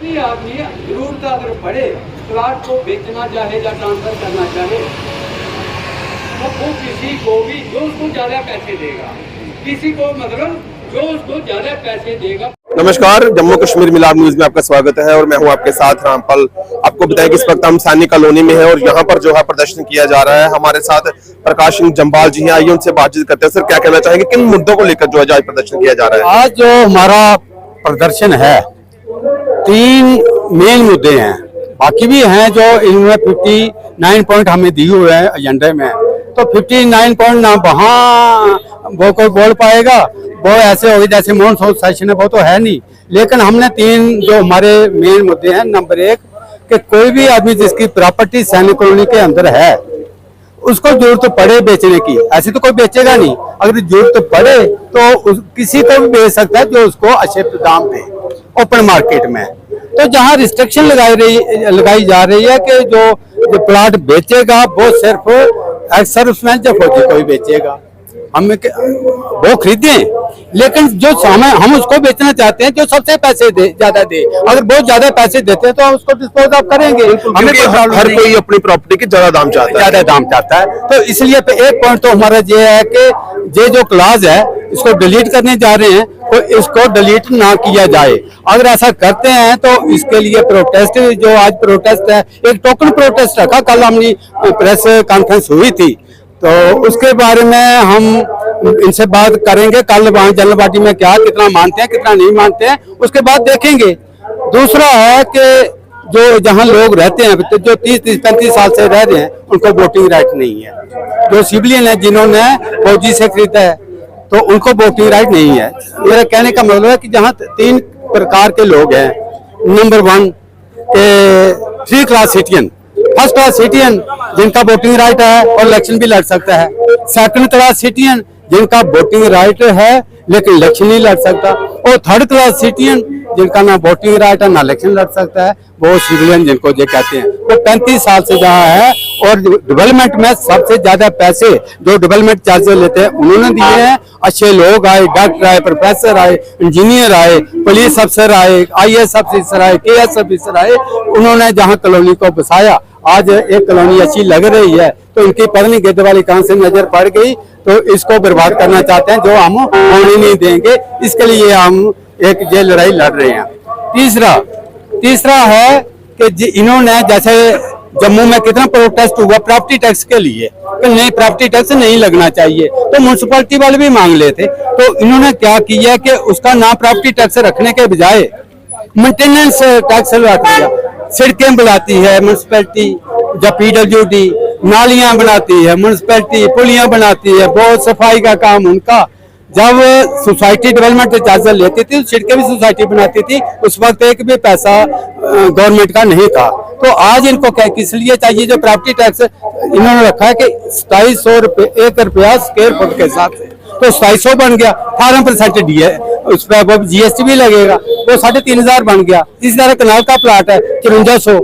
कोई आदमी जरूरत अगर पड़े प्लाट को बेचना चाहे या ट्रांसफर करना चाहे तो वो किसी को भी जो उसको ज्यादा पैसे देगा, किसी को मतलब जो उसको ज्यादा पैसे देगा। नमस्कार, जम्मू कश्मीर मिलाप न्यूज में आपका स्वागत है और मैं हूं आपके साथ रामपाल। आपको बताया कि इस वक्त हम सैनिक कॉलोनी में है और यहां पर जो है प्रदर्शन किया जा रहा है। हमारे साथ प्रकाश सिंह जम्बाल जी हैं, आइए उनसे बातचीत करते हैं। सर, क्या कहना चाहेंगे, किन मुद्दों को लेकर जो है आज प्रदर्शन किया जा रहा है? आज जो हमारा प्रदर्शन है, 3 मेन मुद्दे हैं, बाकी भी हैं जो इनमें 59 पॉइंट हमें दिए हुए हैं एजेंडे में। तो 59 पॉइंट ना वहाँ वो कोई बोल पाएगा, वो ऐसे होगी जैसे मॉनसून सेशन है, वो तो है नहीं। लेकिन हमने 3 जो हमारे मेन मुद्दे हैं, नंबर 1 कि कोई भी आदमी जिसकी प्रॉपर्टी सैनिक कॉलोनी के अंदर है उसको जरूरत पड़े बेचने की, ऐसे तो कोई बेचेगा नहीं। अगर जरूरत पड़े तो किसी को भी बेच सकता है जो उसको अच्छे दाम पे ओपन मार्केट में। तो जहाँ रिस्ट्रिक्शन लगाई जा रही है कि जो प्लाट बेचेगा वो सिर्फ एक्स सर्विसमैन या फौजी कोई बेचेगा, हम वो खरीदें, लेकिन जो सामान हम उसको बेचना चाहते हैं जो सबसे पैसे ज्यादा दे। अगर बहुत ज्यादा पैसे देते हैं तो हम उसको डिस्पोज ऑफ करेंगे। हमें हर कोई अपनी प्रॉपर्टी की ज्यादा दाम चाहता है। तो इसलिए एक पॉइंट तो हमारा ये है कि ये जो क्लास है इसको डिलीट करने जा रहे हैं, तो इसको डिलीट ना किया जाए। अगर ऐसा करते हैं तो इसके लिए प्रोटेस्ट, जो आज प्रोटेस्ट है, एक टोकन प्रोटेस्ट रखा, कल हमने प्रेस कॉन्फ्रेंस हुई थी तो उसके बारे में हम इनसे बात करेंगे। कल वहाँ जलपाटी में क्या कितना मानते हैं कितना नहीं मानते हैं उसके बाद देखेंगे। दूसरा है कि जो जहाँ लोग रहते हैं जो 30-35 साल से रह रहे हैं उनको वोटिंग राइट नहीं है। जो सिविलियन है जिन्होंने फौजी से खरीदा है तो उनको वोटिंग राइट नहीं है। मेरा कहने का मतलब है कि जहाँ 3 प्रकार के लोग हैं। नंबर 1 के 3 class citizen, first class citizen जिनका वोटिंग राइट है और इलेक्शन भी लड़ सकता है। सेकंड क्लास सिटीजन जिनका वोटिंग राइट है लेकिन इलेक्शन नहीं लड़ सकता। और थर्ड क्लास सिटीजन जिनका ना वोटिंग राइट है ना इलेक्शन लड़ सकता है, वो सिविलियन जिनको ये कहते हैं। वो 35 साल से जहाँ है और डेवलपमेंट में सबसे ज्यादा पैसे जो डेवलपमेंट चार्जेस लेते हैं उन्होंने दिए हैं। अच्छे लोग आए, डॉक्टर आए, प्रोफेसर आए, इंजीनियर आए, पुलिस अफसर आए, IAS अफसर आए, KS अफसर आए, उन्होंने जहाँ कॉलोनी को बसाया। आज एक कॉलोनी अच्छी लग रही है तो इनकी पता नहीं गेट वाली कहां से नजर पड़ गई, तो इसको बर्बाद करना चाहते हैं जो हम होने नहीं देंगे। इसके लिए हम एक ये लड़ाई लड़ रहे हैं। तीसरा है कि इन्होंने जैसे जम्मू में कितना प्रोटेस्ट हुआ प्रॉपर्टी टैक्स के लिए कि नहीं प्रॉपर्टी टैक्स नहीं लगना चाहिए, तो म्युनिसिपैलिटी वाले भी मांग लेते। तो इन्होंने क्या किया कि उसका नाम प्रॉपर्टी टैक्स रखने के बजाय मेंटेनेंस टैक्स रख दिया। सड़कें बनाती है म्युनिसिपैलिटी या PWD, नालियां बनाती है म्युनिसिपैलिटी, पुलियां बनाती है, बहुत सफाई का काम उनका। जब सोसाइटी डेवलपमेंट चार्जर लेती थी सड़कें भी सोसाइटी बनाती थी, उस वक्त एक भी पैसा गवर्नमेंट का नहीं था। तो आज इनको क्या किस लिए चाहिए जो प्रॉपर्टी टैक्स इन्होंने रखा है कि 2700 रुपये 1 रुपया स्क्वायर फुट के हिसाब से, तो 2700 बन गया। 18% उस पर GST भी लगेगा, वो 3500 बन गया। इस तरह कनाल का प्लाट है 5400।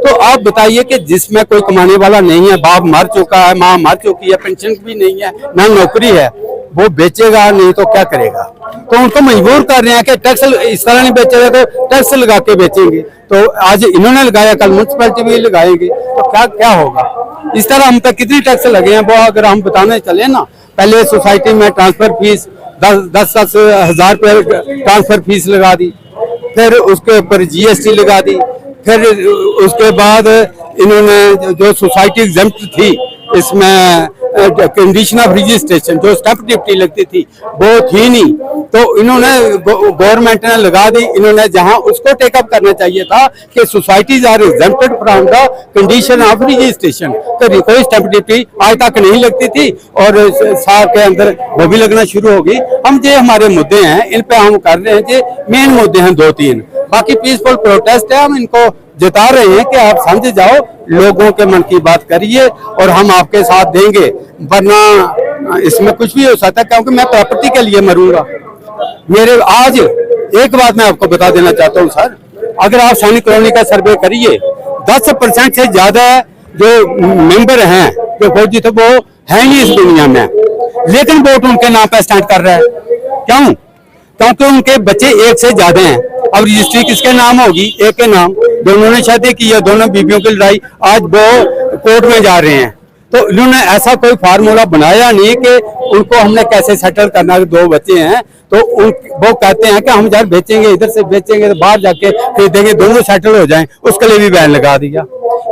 तो आप बताइए कि जिसमें कोई कमाने वाला नहीं है, बाप मर चुका है, माँ मर चुकी है, पेंशन भी नहीं है, ना नौकरी है, वो बेचेगा नहीं तो क्या करेगा। तो उनको मजबूर कर रहे हैं कि टैक्स इस तरह नहीं बेचेगा तो टैक्स लगा के बेचेंगे। तो आज इन्होंने लगाया, कल म्युनिसिपैलिटी भी लगाएंगे, तो क्या होगा। इस तरह हम तक कितनी टैक्स लगे हैं वो अगर हम बताने चले ना। पहले सोसाइटी में ट्रांसफर फीस 10-10 हज़ार रुपये ट्रांसफर फीस लगा दी, फिर उसके ऊपर GST लगा दी, फिर उसके बाद इन्होंने जो सोसाइटी एग्जम्प्ट थी इसमें कंडीशन ऑफ रजिस्ट्रेशन जो स्टैंप ड्यूटी लगती थी वो थी नहीं, तो इन्होंने गवर्नमेंट ने लगा दी। इन्होंने जहां उसको टेकअप करना चाहिए था कि societies are exempted from the condition of registration, तो कोई स्टैंप ड्यूटी आज तक नहीं लगती थी और साल के अंदर वो भी लगना शुरू होगी। हम जो हमारे मुद्दे हैं इन पे हम कर रहे हैं, जो मेन मुद्दे हैं 2-3, बाकी पीसफुल प्रोटेस्ट है। हम इनको जता रहे हैं कि आप समझ जाओ, लोगों के मन की बात करिए और हम आपके साथ देंगे, वरना इसमें कुछ भी हो सकता है क्योंकि मैं प्रॉपर्टी के लिए मरूंगा। मेरे आज एक बात मैं आपको बता देना चाहता हूं सर, अगर आप सैनिक कॉलोनी का सर्वे करिए 10% से ज्यादा जो मेंबर हैं जो फौजी थे वो है नहीं इस दुनिया में, लेकिन वोट उनके नाम पे स्टैंड कर रहा है। क्यों? क्योंकि उनके बच्चे एक से ज्यादा हैं। अब रजिस्ट्री किसके नाम होगी? एक के नाम। दोनों ने शादी की है, दोनों बीवियों की लड़ाई, आज वो कोर्ट में जा रहे हैं। तो इन्होंने ऐसा कोई फार्मूला बनाया नहीं कि उनको हमने कैसे सेटल करना है। 2 बच्चे हैं तो वो कहते हैं कि हम यार बेचेंगे, इधर से बेचेंगे तो बाहर जाके खरीदेंगे, दोनों सेटल हो जाएं, उसके लिए भी बैन लगा दिया।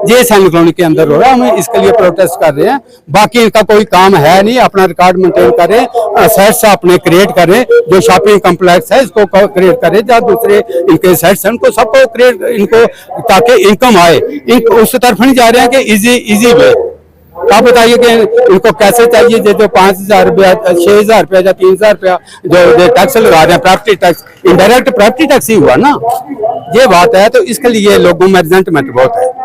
ये सैनिक कॉलोनी के अंदर हो रहा है, हम इसके लिए प्रोटेस्ट कर रहे हैं। बाकी इनका कोई काम है नहीं, अपना रिकॉर्ड मेंटेन करें, सेट्स अपने क्रिएट करें, जो शॉपिंग कम्प्लेक्स है इसको क्रिएट करें, जहाँ दूसरे इनके सेट्स हैं उनको सबको क्रिएट, इनको ताकि इनकम आए। उस तरफ नहीं जा रहे हैं कि इजी वे। आप बताइए कि इनको कैसे चाहिए जो 5,000 रुपया, 6,000 रुपया या 3,000 रुपया जो टैक्स लगा रहे हैं, property tax, indirect property tax ही हुआ ना, ये बात है। तो इसके लिए लोगों में रिजेंटमेंट बहुत है।